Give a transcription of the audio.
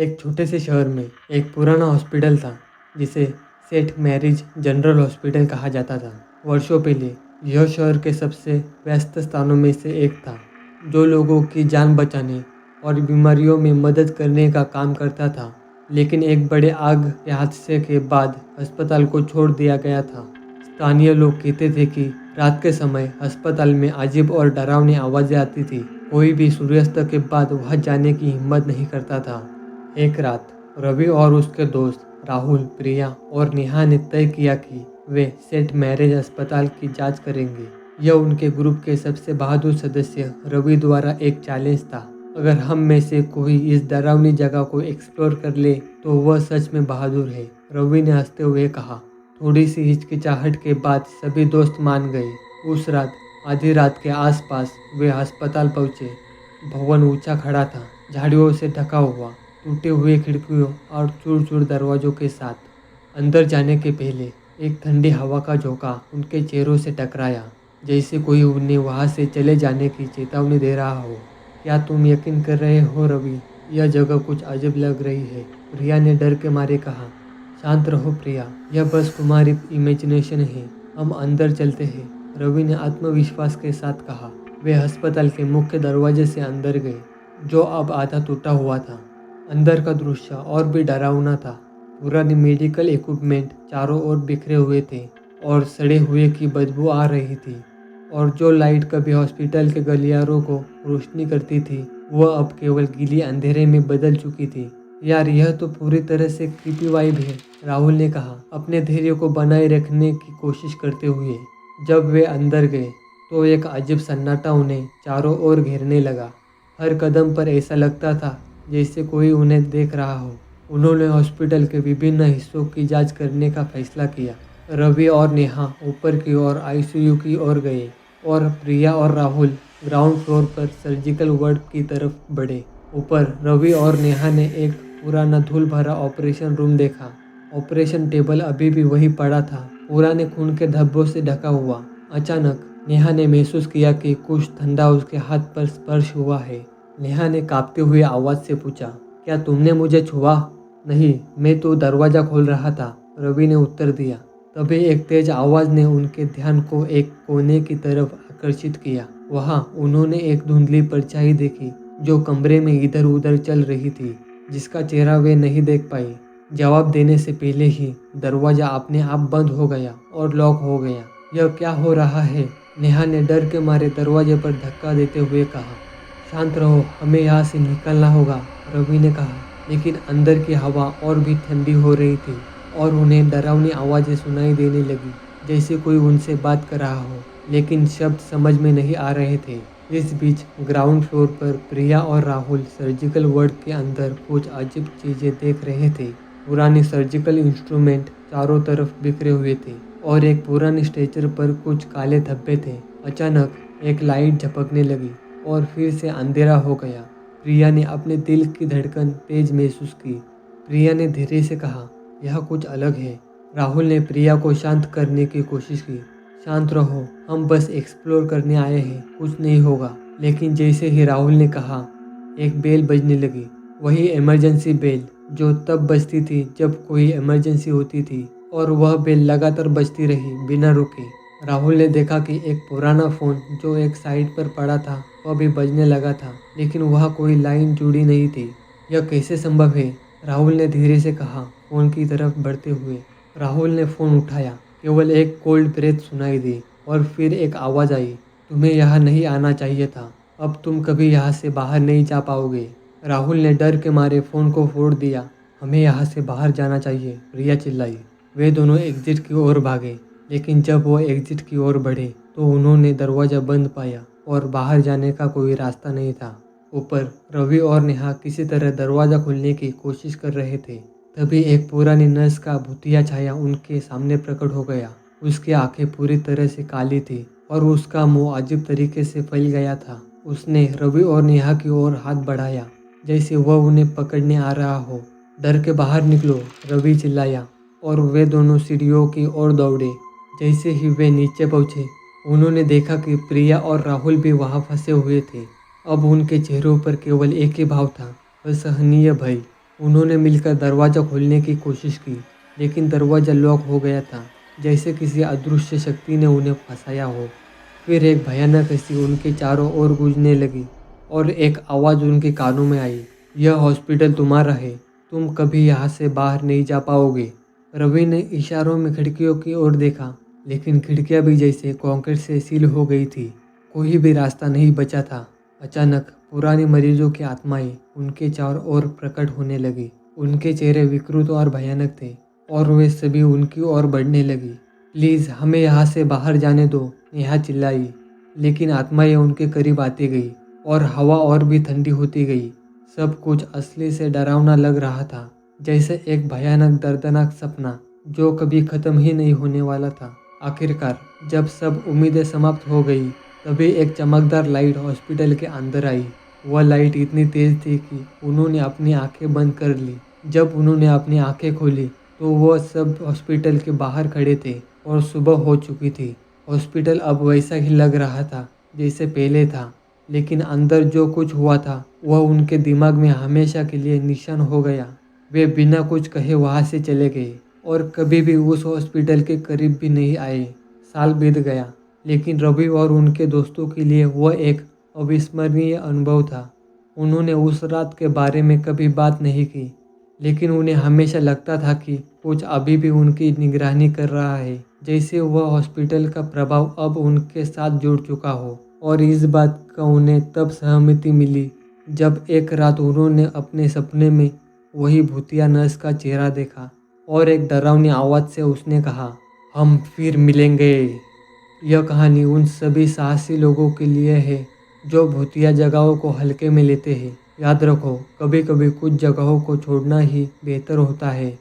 एक छोटे से शहर में एक पुराना हॉस्पिटल था जिसे सेंट मैरीज जनरल हॉस्पिटल कहा जाता था। वर्षों पहले यह शहर के सबसे व्यस्त स्थानों में से एक था, जो लोगों की जान बचाने और बीमारियों में मदद करने का काम करता था। लेकिन एक बड़े आग के हादसे के बाद अस्पताल को छोड़ दिया गया था। स्थानीय लोग कहते थे कि रात के समय अस्पताल में अजीब और डरावनी आवाज़ें आती थी। कोई भी सूर्यास्त के बाद वहां जाने की हिम्मत नहीं करता था। एक रात रवि और उसके दोस्त राहुल, प्रिया और नेहा ने तय किया कि वे सेंट मैरीज अस्पताल की जांच करेंगे। यह उनके ग्रुप के सबसे बहादुर सदस्य रवि द्वारा एक चैलेंज था। अगर हम में से कोई इस डरावनी जगह को एक्सप्लोर कर ले तो वह सच में बहादुर है, रवि ने हंसते हुए कहा। थोड़ी सी हिचकिचाहट के बाद सभी दोस्त मान गए। उस रात आधी रात के आसपास वे अस्पताल पहुंचे। भवन ऊंचा खड़ा था, झाड़ियों से ढका हुआ, टूटे हुए खिड़कियों और चूर-चूर दरवाजों के साथ। अंदर जाने के पहले एक ठंडी हवा का झोंका उनके चेहरों से टकराया, जैसे कोई उन्हें वहां से चले जाने की चेतावनी दे रहा हो। क्या तुम यकीन कर रहे हो रवि? यह जगह कुछ अजीब लग रही है, प्रिया ने डर के मारे कहा। शांत रहो प्रिया, यह बस तुम्हारी इमेजिनेशन है। हम अंदर चलते हैं, रवि ने आत्मविश्वास के साथ कहा। वे अस्पताल के मुख्य दरवाजे से अंदर गए, जो अब आधा टूटा हुआ था। अंदर का दृश्य और भी डरावना था। पुरानी मेडिकल इक्विपमेंट चारों ओर बिखरे हुए थे और सड़े हुए की बदबू आ रही थी। और जो लाइट कभी हॉस्पिटल के गलियारों को रोशनी करती थी, वह अब केवल गीली अंधेरे में बदल चुकी थी। यार, यह तो पूरी तरह से क्रीपी वाइब है, राहुल ने कहा, अपने धैर्य को बनाए रखने की कोशिश करते हुए। जब वे अंदर गए तो एक अजीब सन्नाटा उन्हें चारों ओर घेरने लगा। हर कदम पर ऐसा लगता था जैसे कोई उन्हें देख रहा हो। उन्होंने हॉस्पिटल के विभिन्न हिस्सों की जांच करने का फैसला किया। रवि और नेहा ऊपर की ओर आईसीयू की ओर गए और प्रिया और राहुल ग्राउंड फ्लोर पर सर्जिकल वार्ड की तरफ बढ़े। ऊपर रवि और नेहा ने एक पुराना धूल भरा ऑपरेशन रूम देखा। ऑपरेशन टेबल अभी भी वही पड़ा था, पुराने खून के धब्बों से ढका हुआ। अचानक नेहा ने महसूस किया कि कुछ ठंडा उसके हाथ पर स्पर्श हुआ है। नेहा ने कांपते हुए आवाज से पूछा, क्या तुमने मुझे छुआ? नहीं, मैं तो दरवाजा खोल रहा था, रवि ने उत्तर दिया। तभी एक तेज आवाज ने उनके ध्यान को एक कोने की तरफ आकर्षित किया। वहां उन्होंने एक धुंधली परछाई देखी जो कमरे में इधर उधर चल रही थी, जिसका चेहरा वे नहीं देख पाई। जवाब देने से पहले ही दरवाजा अपने आप बंद हो गया और लॉक हो गया। यह क्या हो रहा है? नेहा ने डर के मारे दरवाजे पर धक्का देते हुए कहा। शांत रहो, हमें यहाँ से निकलना होगा, रवि ने कहा। लेकिन अंदर की हवा और भी ठंडी हो रही थी और उन्हें डरावनी आवाज़ें सुनाई देने लगी, जैसे कोई उनसे बात कर रहा हो, लेकिन शब्द समझ में नहीं आ रहे थे। इस बीच ग्राउंड फ्लोर पर प्रिया और राहुल सर्जिकल वार्ड के अंदर कुछ अजीब चीज़ें देख रहे थे। पुराने सर्जिकल इंस्ट्रूमेंट चारों तरफ बिखरे हुए थे और एक पुराने स्ट्रेचर पर कुछ काले धब्बे थे। अचानक एक लाइट झपकने लगी और फिर से अंधेरा हो गया। प्रिया ने अपने दिल की धड़कन तेज महसूस की। प्रिया ने धीरे से कहा, यह कुछ अलग है। राहुल ने प्रिया को शांत करने की कोशिश की। शांत रहो, हम बस एक्सप्लोर करने आए हैं, कुछ नहीं होगा। लेकिन जैसे ही राहुल ने कहा, एक बेल बजने लगी। वही इमरजेंसी बेल जो तब बजती थी जब कोई इमरजेंसी होती थी, और वह बेल लगातार बजती रही बिना रुके। राहुल ने देखा कि एक पुराना फ़ोन जो एक साइड पर पड़ा था वह भी बजने लगा था, लेकिन वह कोई लाइन जुड़ी नहीं थी। यह कैसे संभव है? राहुल ने धीरे से कहा, फ़ोन की तरफ बढ़ते हुए। राहुल ने फ़ोन उठाया। केवल एक कोल्ड ब्रेथ सुनाई दी और फिर एक आवाज़ आई, तुम्हें यहाँ नहीं आना चाहिए था, अब तुम कभी यहाँ से बाहर नहीं जा पाओगे। राहुल ने डर के मारे फ़ोन को फोड़ दिया। हमें यहाँ से बाहर जाना चाहिए, प्रिया चिल्लाई। वे दोनों एग्जिट की ओर भागे, लेकिन जब वो एग्जिट की ओर बढ़े तो उन्होंने दरवाज़ा बंद पाया और बाहर जाने का कोई रास्ता नहीं था। ऊपर रवि और नेहा किसी तरह दरवाज़ा खोलने की कोशिश कर रहे थे। तभी एक पुरानी नर्स का भूतिया छाया उनके सामने प्रकट हो गया। उसकी आंखें पूरी तरह से काली थी और उसका मुंह अजीब तरीके से फैल गया था। उसने रवि और नेहा की ओर हाथ बढ़ाया, जैसे वह उन्हें पकड़ने आ रहा हो। डर के बाहर निकलो, रवि चिल्लाया और वे दोनों सीढ़ियों की ओर दौड़े। जैसे ही वे नीचे पहुंचे, उन्होंने देखा कि प्रिया और राहुल भी वहां फंसे हुए थे। अब उनके चेहरों पर केवल एक ही भाव था, असहनीय भय। उन्होंने मिलकर दरवाज़ा खोलने की कोशिश की, लेकिन दरवाज़ा लॉक हो गया था, जैसे किसी अदृश्य शक्ति ने उन्हें फंसाया हो। फिर एक भयानक हंसी उनके चारों ओर गूंजने लगी और एक आवाज़ उनके कानों में आई, यह हॉस्पिटल तुम्हारा है, तुम कभी यहाँ से बाहर नहीं जा पाओगे। रवि ने इशारों में खिड़कियों की ओर देखा, लेकिन खिड़कियाँ भी जैसे कंक्रीट से सील हो गई थी। कोई भी रास्ता नहीं बचा था। अचानक पुराने मरीजों की आत्माएं उनके चारों ओर प्रकट होने लगी। उनके चेहरे विकृत और भयानक थे और वे सभी उनकी ओर बढ़ने लगी। प्लीज़ हमें यहाँ से बाहर जाने दो, नेहा चिल्लाई। लेकिन आत्माएं उनके करीब आती गई और हवा और भी ठंडी होती गई। सब कुछ असली से डरावना लग रहा था, जैसे एक भयानक दर्दनाक सपना जो कभी ख़त्म ही नहीं होने वाला था। आखिरकार जब सब उम्मीदें समाप्त हो गई, तभी एक चमकदार लाइट हॉस्पिटल के अंदर आई। वह लाइट इतनी तेज थी कि उन्होंने अपनी आंखें बंद कर ली। जब उन्होंने अपनी आंखें खोली तो वह सब हॉस्पिटल के बाहर खड़े थे और सुबह हो चुकी थी। हॉस्पिटल अब वैसा ही लग रहा था जैसे पहले था, लेकिन अंदर जो कुछ हुआ था वह उनके दिमाग में हमेशा के लिए निशान हो गया। वे बिना कुछ कहे वहाँ से चले गए और कभी भी उस हॉस्पिटल के करीब भी नहीं आए। साल बीत गया, लेकिन रवि और उनके दोस्तों के लिए वह एक अविस्मरणीय अनुभव था। उन्होंने उस रात के बारे में कभी बात नहीं की, लेकिन उन्हें हमेशा लगता था कि कुछ अभी भी उनकी निगरानी कर रहा है, जैसे वह हॉस्पिटल का प्रभाव अब उनके साथ जुड़ चुका हो। और इस बात का उन्हें तब सहमति मिली जब एक रात उन्होंने अपने सपने में वही भूतिया नर्स का चेहरा देखा और एक डरावनी आवाज़ से उसने कहा, हम फिर मिलेंगे। यह कहानी उन सभी साहसी लोगों के लिए है जो भूतिया जगहों को हल्के में लेते हैं। याद रखो, कभी कभी कुछ जगहों को छोड़ना ही बेहतर होता है।